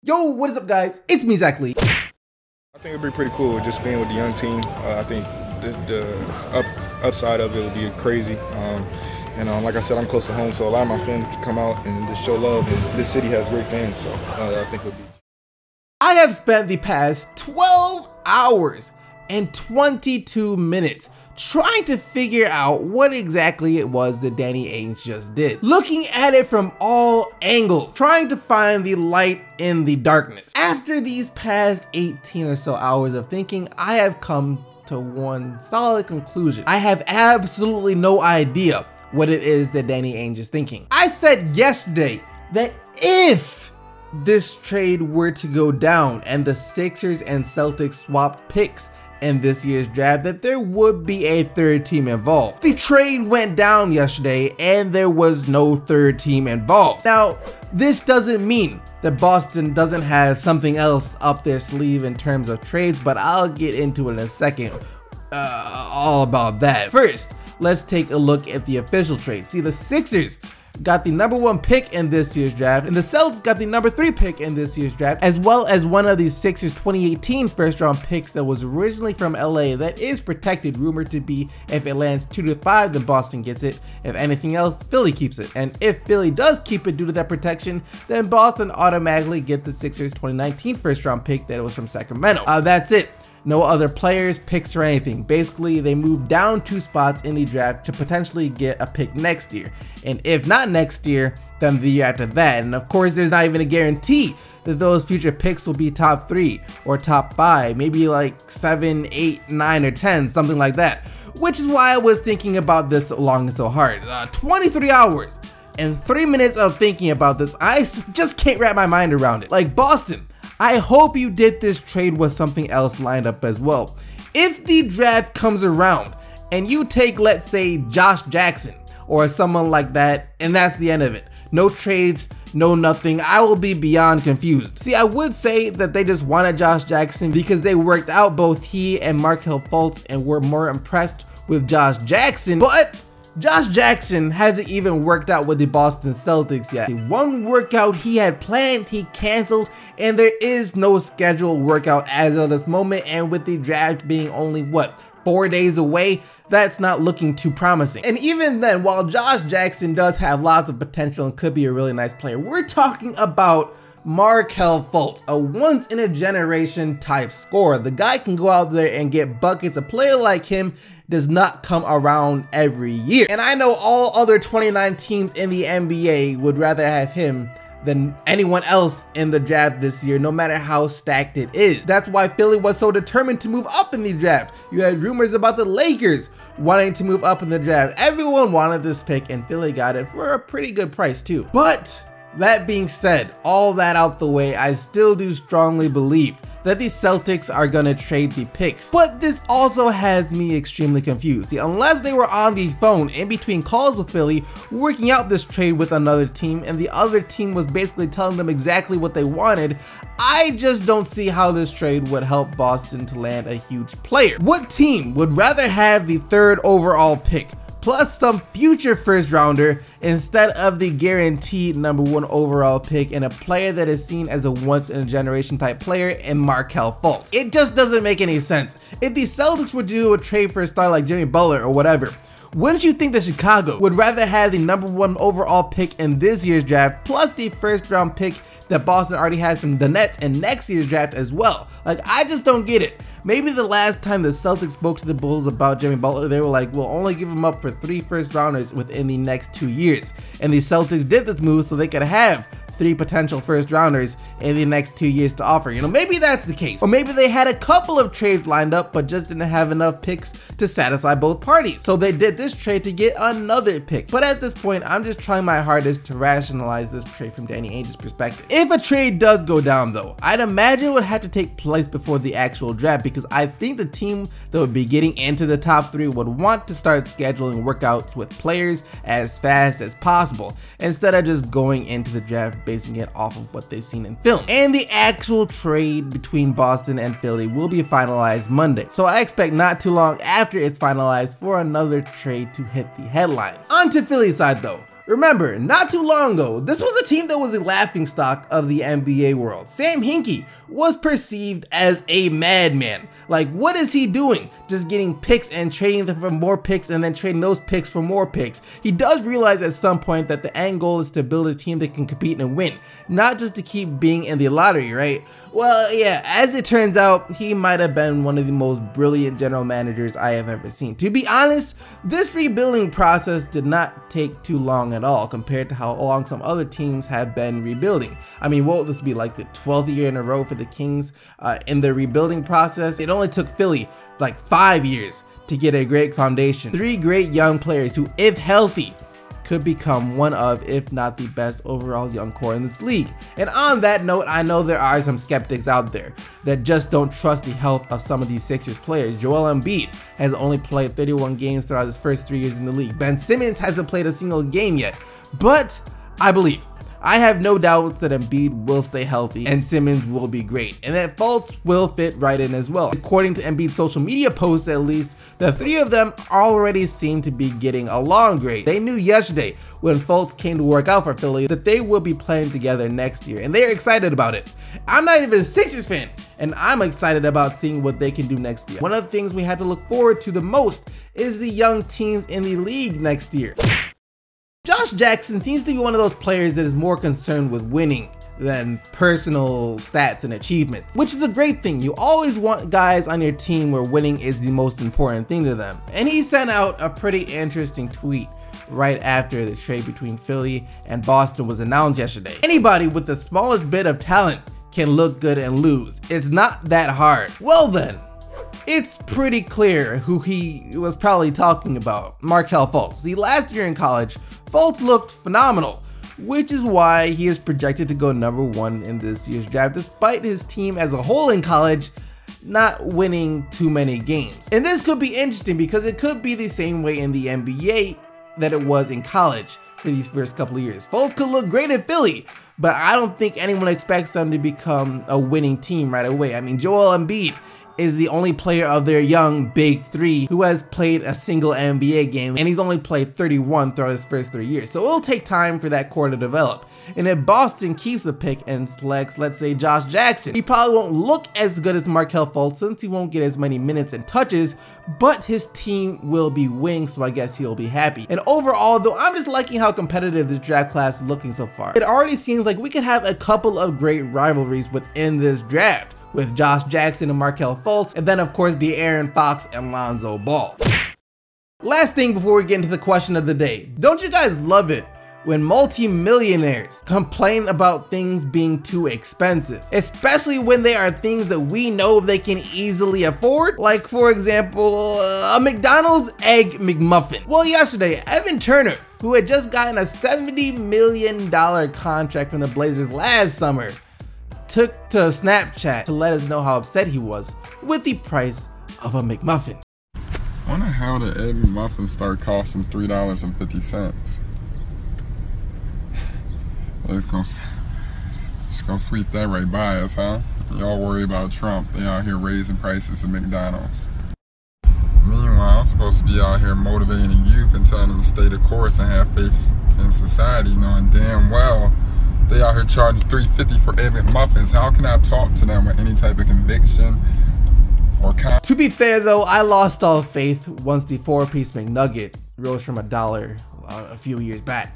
Yo, what is up guys? It's me, Zach Lee. I think it'd be pretty cool just being with the young team. I think the upside of it would be crazy. Like I said, I'm close to home, so a lot of my fans can come out and just show love. And this city has great fans, so I think it would be. I have spent the past 12 hours and 22 minutes trying to figure out what exactly it was that Danny Ainge just did. Looking at it from all angles, trying to find the light in the darkness. After these past 18 or so hours of thinking, I have come to one solid conclusion. I have absolutely no idea what it is that Danny Ainge is thinking. I said yesterday that if this trade were to go down and the Sixers and Celtics swapped picks in this year's draft, that there would be a third team involved. The trade went down yesterday and there was no third team involved. Now, this doesn't mean that Boston doesn't have something else up their sleeve in terms of trades, but I'll get into it in a second, all about that. First, let's take a look at the official trade. See, the Sixers got the #1 pick in this year's draft, and the Celtics got the #3 pick in this year's draft, as well as one of the Sixers 2018 first-round picks that was originally from LA that is protected, rumored to be if it lands 2 to 5, then Boston gets it. If anything else, Philly keeps it. And if Philly does keep it due to that protection, then Boston automatically get the Sixers 2019 first-round pick that was from Sacramento. That's it. No other players, picks, or anything. Basically, they moved down 2 spots in the draft to potentially get a pick next year. And if not next year, then the year after that. And of course, there's not even a guarantee that those future picks will be top 3 or top 5, maybe like 7, 8, 9, or 10, something like that. Which is why I was thinking about this so long and so hard. 23 hours and 3 minutes of thinking about this. I just can't wrap my mind around it. Like, Boston, I hope you did this trade with something else lined up as well. If the draft comes around and you take, let's say, Josh Jackson or someone like that, and that's the end of it. No trades, no nothing, I will be beyond confused. See, I would say that they just wanted Josh Jackson because they worked out both he and Markelle Fultz and were more impressed with Josh Jackson, but Josh Jackson hasn't even worked out with the Boston Celtics yet. The one workout he had planned, he canceled, and there is no scheduled workout as of this moment, and with the draft being only, what, 4 days away, that's not looking too promising. And even then, while Josh Jackson does have lots of potential and could be a really nice player, we're talking about Markelle Fultz, a once-in-a-generation type scorer. The guy can go out there and get buckets. A player like him does not come around every year. And I know all other 29 teams in the NBA would rather have him than anyone else in the draft this year, no matter how stacked it is. That's why Philly was so determined to move up in the draft. You had rumors about the Lakers wanting to move up in the draft. Everyone wanted this pick, and Philly got it for a pretty good price too. But that being said, all that out the way, I still do strongly believe that the Celtics are gonna trade the picks. But this also has me extremely confused. See, unless they were on the phone in between calls with Philly, working out this trade with another team, and the other team was basically telling them exactly what they wanted, I just don't see how this trade would help Boston to land a huge player. What team would rather have the 3rd overall pick plus some future first rounder instead of the guaranteed #1 overall pick and a player that is seen as a once-in-a-generation type player in Markelle Fultz? It just doesn't make any sense. If the Celtics were to do a trade for a star like Jimmy Butler or whatever, wouldn't you think that Chicago would rather have the #1 overall pick in this year's draft plus the first-round pick that Boston already has from the Nets in next year's draft as well? Like, I just don't get it. Maybe the last time the Celtics spoke to the Bulls about Jimmy Butler, they were like, we'll only give him up for 3 first-rounders within the next 2 years. And the Celtics did this move so they could have 3 potential first-rounders in the next 2 years to offer. You know, maybe that's the case. Or maybe they had a couple of trades lined up but just didn't have enough picks to satisfy both parties. So they did this trade to get another pick. But at this point, I'm just trying my hardest to rationalize this trade from Danny Ainge's perspective. If a trade does go down though, I'd imagine it would have to take place before the actual draft, because I think the team that would be getting into the top 3 would want to start scheduling workouts with players as fast as possible, instead of just going into the draft basing it off of what they've seen in film. And the actual trade between Boston and Philly will be finalized Monday, so I expect not too long after it's finalized for another trade to hit the headlines. On to Philly's side though. Remember, not too long ago, this was a team that was a laughingstock of the NBA world. Sam Hinkie was perceived as a madman. Like, what is he doing? Just getting picks and trading them for more picks and then trading those picks for more picks. He does realize at some point that the end goal is to build a team that can compete and win, not just to keep being in the lottery, right? Well, yeah, as it turns out, he might have been one of the most brilliant general managers I have ever seen. To be honest, this rebuilding process did not take too long at all compared to how long some other teams have been rebuilding. I mean, what would this be, like the 12th year in a row for the Kings in the rebuilding process? It only took Philly like 5 years to get a great foundation. 3 great young players who, if healthy, could become one of, if not the best overall young core in this league. And on that note, I know there are some skeptics out there that just don't trust the health of some of these Sixers players. Joel Embiid has only played 31 games throughout his first 3 years in the league. Ben Simmons hasn't played a single game yet, but I have no doubts that Embiid will stay healthy and Simmons will be great, and that Fultz will fit right in as well. According to Embiid's social media posts, at least, the 3 of them already seem to be getting along great. They knew yesterday when Fultz came to work out for Philly that they will be playing together next year, and they're excited about it. I'm not even a Sixers fan, and I'm excited about seeing what they can do next year. One of the things we have to look forward to the most is the young teams in the league next year. Josh Jackson seems to be one of those players that is more concerned with winning than personal stats and achievements, which is a great thing. You always want guys on your team where winning is the most important thing to them. And he sent out a pretty interesting tweet right after the trade between Philly and Boston was announced yesterday. Anybody with the smallest bit of talent can look good and lose. It's not that hard. Well then, it's pretty clear who he was probably talking about, Markelle Fultz. See, last year in college, Fultz looked phenomenal, which is why he is projected to go #1 in this year's draft, despite his team as a whole in college not winning too many games. And this could be interesting because it could be the same way in the NBA that it was in college for these first couple of years. Fultz could look great in Philly, but I don't think anyone expects them to become a winning team right away. I mean, Joel Embiid is the only player of their young big 3 who has played a single NBA game, and he's only played 31 throughout his first 3 years. So it'll take time for that core to develop. And if Boston keeps the pick and selects, let's say, Josh Jackson, he probably won't look as good as Markelle Fultz since he won't get as many minutes and touches, but his team will be winning, so I guess he'll be happy. And overall though, I'm just liking how competitive this draft class is looking so far. It already seems like we could have a couple of great rivalries within this draft, with Josh Jackson and Markelle Fultz, and then of course De'Aaron Fox and Lonzo Ball. Last thing before we get into the question of the day, don't you guys love it when multi-millionaires complain about things being too expensive, especially when they are things that we know they can easily afford? Like, for example, a McDonald's Egg McMuffin. Well, yesterday, Evan Turner, who had just gotten a $70 million contract from the Blazers last summer, took to Snapchat to let us know how upset he was with the price of a McMuffin. I wonder how the Egg McMuffin start costing $3.50. It's gonna sweep that right by us, huh? Y'all worry about Trump. They out here raising prices at McDonald's. Meanwhile, I'm supposed to be out here motivating the youth and telling them to stay the course and have faith in society, knowing damn well they out here charging $3.50 for Egg McMuffins. How can I talk to them with any type of conviction or To be fair though, I lost all faith once the 4-piece McNugget rose from $1 a few years back.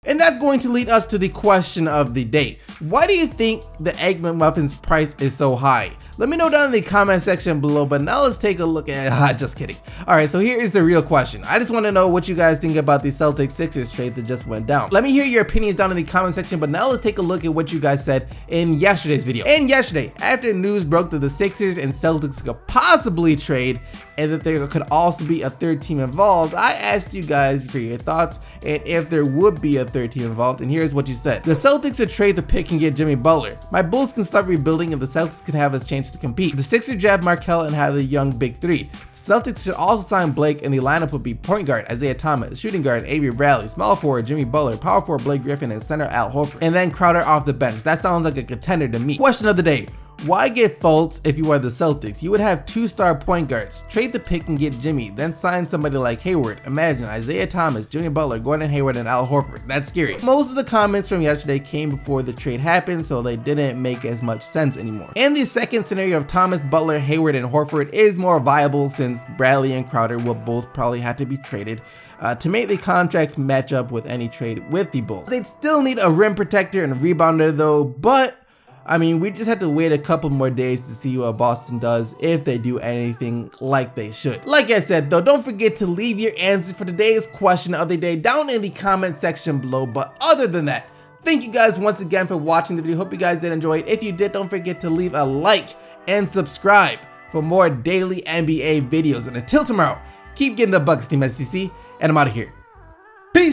And that's going to lead us to the question of the day. Why do you think the Egg McMuffin's price is so high? Let me know down in the comment section below, but now let's take a look at, just kidding. All right, so here is the real question. I just want to know what you guys think about the Celtics Sixers trade that just went down. Let me hear your opinions down in the comment section, but now let's take a look at what you guys said in yesterday's video. And yesterday, after news broke that the Sixers and Celtics could possibly trade and that there could also be a 3rd team involved, I asked you guys for your thoughts and if there would be a 3rd team involved, and here's what you said. The Celtics should trade the pick and get Jimmy Butler. My Bulls can start rebuilding and the Celtics can have a chance to compete. The Sixers draft Markelle and have the young big 3. The Celtics should also sign Blake, and the lineup would be point guard Isaiah Thomas, shooting guard Avery Bradley, small forward Jimmy Butler, power forward Blake Griffin, and center Al Horford, and then Crowder off the bench. That sounds like a contender to me. Question of the day. Why get Fultz if you are the Celtics? You would have 2-star point guards. Trade the pick and get Jimmy, then sign somebody like Hayward. Imagine Isaiah Thomas, Jimmy Butler, Gordon Hayward, and Al Horford. That's scary. Most of the comments from yesterday came before the trade happened, so they didn't make as much sense anymore. And the second scenario of Thomas, Butler, Hayward, and Horford is more viable since Bradley and Crowder will both probably have to be traded to make the contracts match up with any trade with the Bulls. They'd still need a rim protector and a rebounder though, but I mean, we just have to wait a couple more days to see what Boston does if they do anything like they should. Like I said though, don't forget to leave your answer for today's question of the day down in the comment section below. But other than that, thank you guys once again for watching the video. Hope you guys did enjoy it. If you did, don't forget to leave a like and subscribe for more daily NBA videos. And until tomorrow, keep getting the Bucks, Team STC, and I'm out of here.